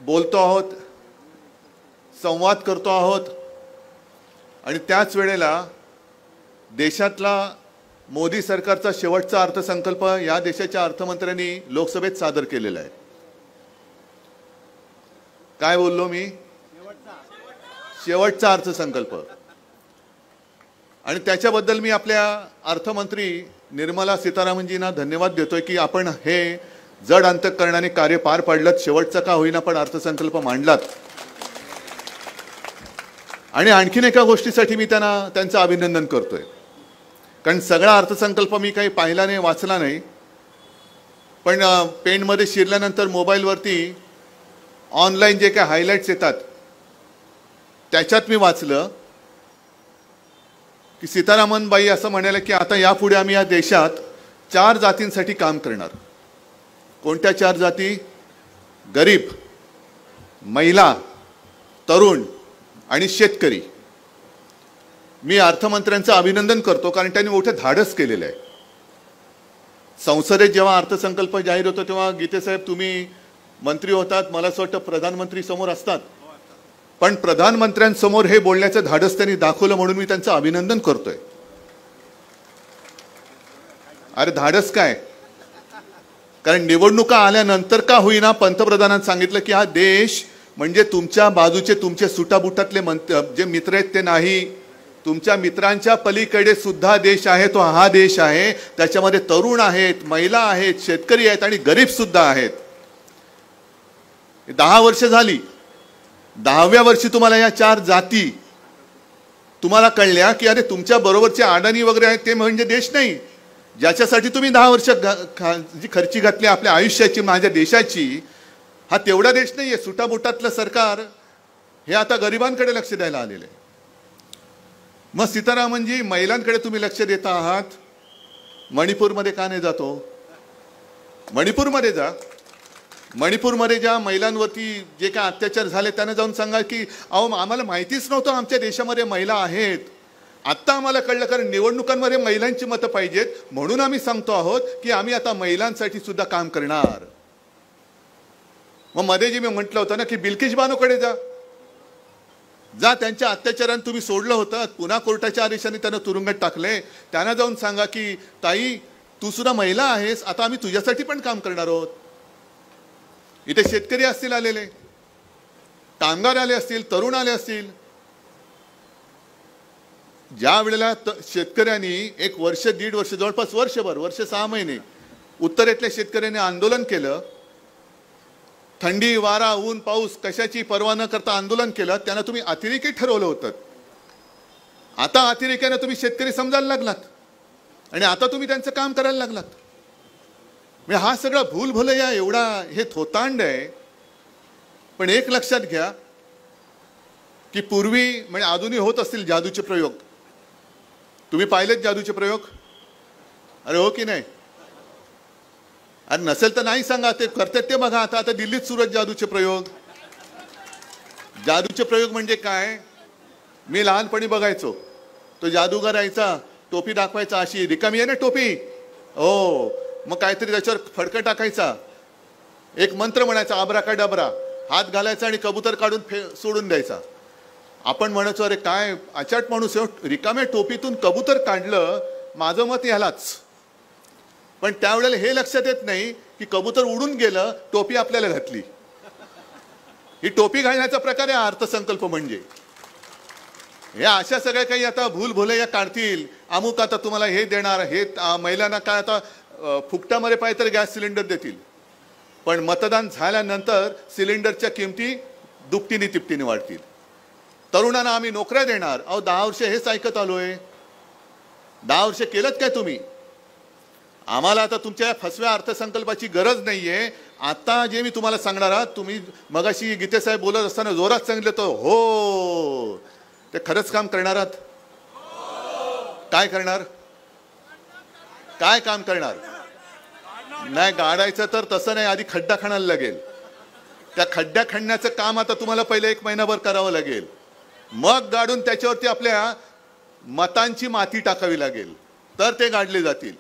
बोलतो आहोत, संवाद करतो आहोत आणि त्याच वेळेला देशातला मोदी सरकारचा शेवटचा अर्थसंकल्प या देशाच्या अर्थमंत्र्यांनी लोकसभेत सादर केलेला आहे। काय बोललो मी? शेवटचा अर्थसंकल्प। आणि त्याच्याबद्दल मी आपल्या अर्थमंत्री निर्मला सीतारामनजींना धन्यवाद देतोय की आपण हे जड अंतःकरणाने कार्य पार पाडलं, शेवटचा का होईना पण अर्थसंकल्प मांडलात। आणि आणखीन एका गोष्टीसाठी मी त्यांचं अभिनंदन करतोय, कारण सगळा अर्थसंकल्प मी काही पाहिला नाही, वाचला नाही, पण पेनमध्ये शिरल्यानंतर मोबाईलवरती ऑनलाईन जे काही हायलाइट्स येतात त्याच्यात मी वाचलं की सीतारामन बाई असं म्हणाले की आता यापुढे आम्ही या देशात 4 जातींसाठी काम करणार। कोणत्या 4 जाती? गरीब, महिला, तरुण आणि शेतकरी। मी अर्थमंत्र्यांचं अभिनंदन करतो कारण त्यांनी मोठं धाडस केलेलं आहे। संसदेत जेव्हा अर्थसंकल्प जाहीर होतो तेव्हा गीते साहेब तुम्ही मंत्री होतात, मला असं वाटतं प्रधानमंत्री समोर असतात, पण प्रधानमंत्र्यांसमोर हे बोलण्याचं धाडस त्यांनी दाखवलं म्हणून मी त्यांचं अभिनंदन करतोय। अरे धाडस काय? कारण निवडणुका आल्यानंतर का होईना पंतप्रधानांनी सांगितलं की हा देश म्हणजे तुमच्या बाजूचे तुमचे सुटाबुटातले जे मित्र आहेत ते नाही, तुमच्या मित्रांच्या पलीकडे सुद्धा देश आहे, तो हा देश आहे। त्याच्यामध्ये तरुण आहेत, महिला आहेत, शेतकरी आहेत आणि गरीब सुद्धा आहेत। 10 वर्ष झाली, 10व्या वर्षी तुम्हाला या 4 जाती तुम्हाला कळल्या की अरे तुमच्या बरोबरचे अडाणी वगैरे आहेत ते म्हणजे देश नाही। ज्याच्यासाठी तुम्ही 10 वर्ष जी खर्ची घातली आपल्या आयुष्याची, माझ्या देशाची, हा तेवढा देश नाहीये। सुटाबुटातलं सरकार हे आता गरिबांकडे लक्ष द्यायला आलेलं आहे। मग सीतारामनजी महिलांकडे तुम्ही लक्ष देता आहात, मणिपूरमध्ये का नाही जातो? मणिपूरमध्ये जा, मणिपूरमध्ये ज्या महिलांवरती जे काय अत्याचार झाले त्यांना जाऊन सांगा की अहो आम्हाला माहितीच नव्हतं आमच्या देशामध्ये महिला आहेत, आत्ता आम्हाला कळलं, कारण निवडणुकांमध्ये महिलांची मतं पाहिजेत म्हणून आम्ही सांगतो आहोत की आम्ही आता महिलांसाठी सुद्धा काम करणार। मग मध्ये जे मी म्हटलं होतं ना की बिल्किश बानोकडे जा, त्यांच्या अत्याचाराने तुम्ही सोडलं होतं, पुन्हा कोर्टाच्या आदेशाने त्यांना तुरुंगात टाकले, त्यांना जाऊन सांगा की ताई तू सुद्धा महिला आहेस, आता आम्ही तुझ्यासाठी पण काम करणार आहोत। इथे शेतकरी असतील आलेले, कामगार आले असतील, तरुण आले असतील। ज्या वेळेला शेतकऱ्यांनी 1 वर्ष, 1.5 वर्ष, जवळपास वर्षभर, वर्ष 6 महिने उत्तरेतल्या शेतकऱ्यांनी आंदोलन केलं, थंडी, वारा, ऊन, पाऊस कशाची पर्वा न करता आंदोलन केलं, त्यांना तुम्ही अतिरेकी ठरवलं होतं। आता अतिरेक्याने तुम्ही शेतकरी समजायला लागलात आणि आता तुम्ही त्यांचं काम करायला लागलात। म्हणजे हा सगळा भूलभुलैया एवढा हे थोतांड आहे। पण एक लक्षात घ्या की पूर्वी म्हणजे अजूनही होत असतील जादूचे प्रयोग, तुम्ही पाहिलेत जादूचे प्रयोग? अरे हो की नाही? अरे नसेल तर नाही सांगा, ते करतात ते बघा। आता दिल्लीत सुरू आहेत जादूचे प्रयोग। जादूचे प्रयोग म्हणजे काय? मी लहानपणी बघायचो, तो जादूगार यायचा, टोपी दाखवायचा, अशी रिकामी आहे ना टोपी, हो, मग काहीतरी त्याच्यावर फडकं टाकायचा, एक मंत्र म्हणायचा आब्राकाडाब्रा, हात घालायचा आणि कबूतर काढून सोडून द्यायचा। आपण म्हणायचो अरे काय अचाट माणूस, रिकाम्या टोपीतून कबूतर काढलं, माझं मत ह्यालाच। पण त्यावेळेला हे लक्षात येत नाही की कबूतर उडून गेलं, टोपी आपल्याला घातली। ही टोपी घालण्याचा प्रकार आहे अर्थसंकल्प म्हणजे। हे अशा सगळ्या काही आता भूलभुलैया काढतील, अमुक आता तुम्हाला हे देणार, हे महिलांना काय आता फुकटामध्ये पाहिजे तर गॅस सिलेंडर देतील, पण मतदान झाल्यानंतर सिलेंडरच्या किमती दुपटीने तिपटीने वाढतील। तरुणांना आम्ही नोकऱ्या देणार। अहो 10 वर्ष हेच ऐकत आलोय, 10 वर्ष केलंत काय तुम्ही? आम्हाला आता तुमच्या फसव्या अर्थसंकल्पाची गरज नाहीये। आता जे मी तुम्हाला सांगणार आहात, तुम्ही मगाशी गीते साहेब बोलत असताना जोरात सांगितलं तर हो, ते खरंच काम करणार आहात? काय करणार? काय काम करणार? नाही गाडायचं तर तसं नाही, आधी खड्डा खणायला लागेल। त्या खड्ड्या खणण्याचं काम आता तुम्हाला पहिले 1 महिनाभर करावं लागेल, मग गाडून त्याच्यावरती आपल्या मतांची माती टाकावी लागेल, तर ते गाडले जातील।